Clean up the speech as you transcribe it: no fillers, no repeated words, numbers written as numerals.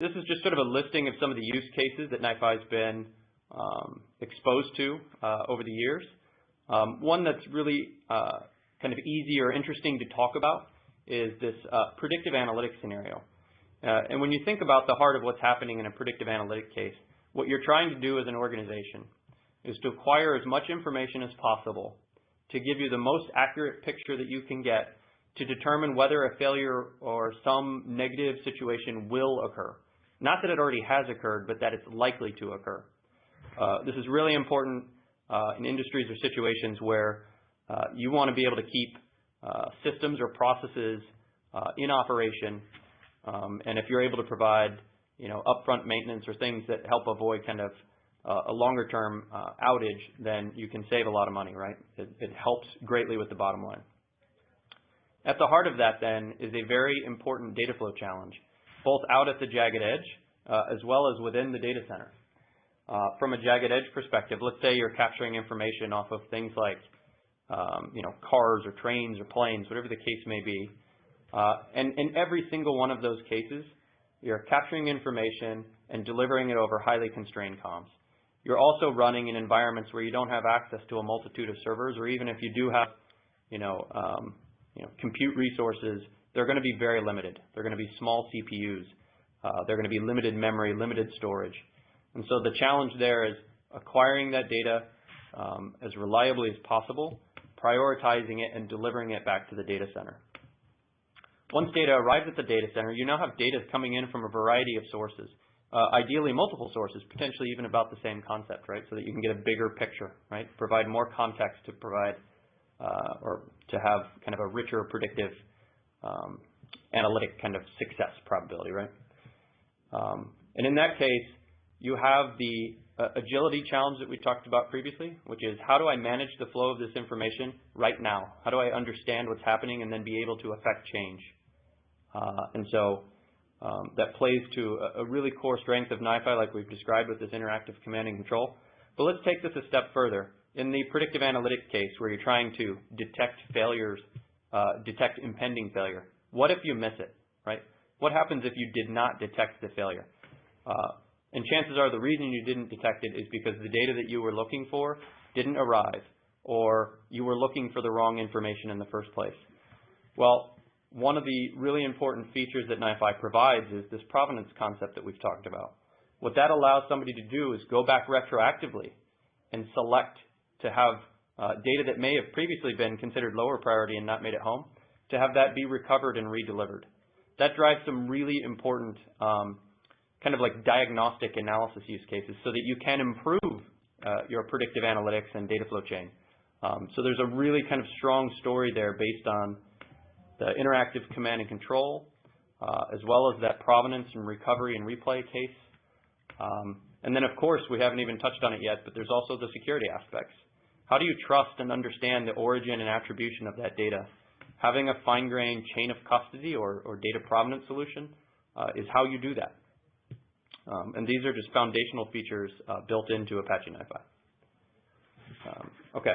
This is just sort of a listing of some of the use cases that NiFi has been exposed to over the years. One that's really kind of easy or interesting to talk about is this predictive analytics scenario. And when you think about the heart of what's happening in a predictive analytic case, what you're trying to do as an organization is to acquire as much information as possible to give you the most accurate picture that you can get to determine whether a failure or some negative situation will occur. Not that it already has occurred, but that it's likely to occur. This is really important in industries or situations where you want to be able to keep systems or processes in operation, and if you're able to provide, upfront maintenance or things that help avoid kind of a longer-term outage, then you can save a lot of money, right? It helps greatly with the bottom line. At the heart of that, then, is a very important data flow challenge, both out at the jagged edge as well as within the data center. From a jagged edge perspective, let's say you're capturing information off of things like cars or trains or planes, whatever the case may be. And in every single one of those cases, you're capturing information and delivering it over highly constrained comms. You're also running in environments where you don't have access to a multitude of servers, or even if you do have, compute resources, they're going to be very limited. They're going to be small CPUs. They're going to be limited memory, limited storage. And so the challenge there is acquiring that data as reliably as possible, prioritizing it, and delivering it back to the data center. Once data arrives at the data center, you now have data coming in from a variety of sources, ideally multiple sources, potentially even about the same concept, right? So that you can get a bigger picture, right? Provide more context to provide or to have kind of a richer predictive analytic kind of success probability, right? And in that case, you have the agility challenge that we talked about previously, which is how do I manage the flow of this information right now? How do I understand what's happening and then be able to affect change? And so that plays to a really core strength of NiFi, like we've described with this interactive command and control. But let's take this a step further. In the predictive analytic case where you're trying to detect failures, detect impending failure, what if you miss it, right? What happens if you did not detect the failure? And chances are the reason you didn't detect it is because the data that you were looking for didn't arrive, or you were looking for the wrong information in the first place. Well, one of the really important features that NiFi provides is this provenance concept that we've talked about. What that allows somebody to do is go back retroactively and select to have data that may have previously been considered lower priority and not made it home, to have that be recovered and redelivered. That drives some really important kind of like diagnostic analysis use cases so that you can improve your predictive analytics and data flow chain. So there's a really kind of strong story there based on the interactive command and control, as well as that provenance and recovery and replay case. And then, of course, we haven't even touched on it yet, but there's also the security aspects. How do you trust and understand the origin and attribution of that data? Having a fine-grained chain of custody or data provenance solution is how you do that. And these are just foundational features built into Apache NiFi. Okay.